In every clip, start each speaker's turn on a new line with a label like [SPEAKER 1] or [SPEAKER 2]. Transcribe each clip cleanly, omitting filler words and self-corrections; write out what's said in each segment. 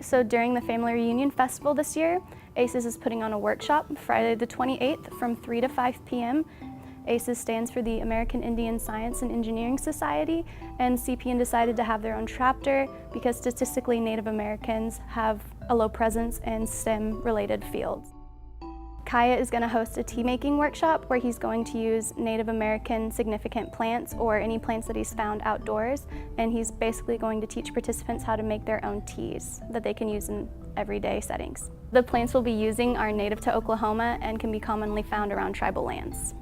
[SPEAKER 1] So during the Family Reunion Festival this year, AISES is putting on a workshop Friday the 28th from 3 to 5 p.m. AISES stands for the American Indian Science and Engineering Society, and CPN decided to have their own chapter because statistically Native Americans have a low presence in STEM-related fields. Kaya is going to host a tea-making workshop where he's going to use Native American significant plants or any plants that he's found outdoors, and he's basically going to teach participants how to make their own teas that they can use in everyday settings. The plants we'll be using are native to Oklahoma and can be commonly found around tribal lands.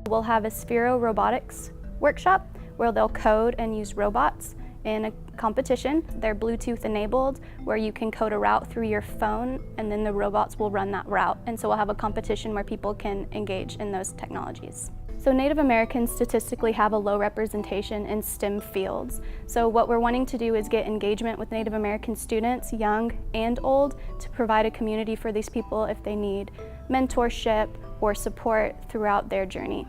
[SPEAKER 1] We'll have a Sphero robotics workshop where they'll code and use robots in a competition. They're Bluetooth enabled, where you can code a route through your phone and then the robots will run that route. And so we'll have a competition where people can engage in those technologies. So Native Americans statistically have a low representation in STEM fields. So what we're wanting to do is get engagement with Native American students, young and old, to provide a community for these people if they need mentorship or support throughout their journey.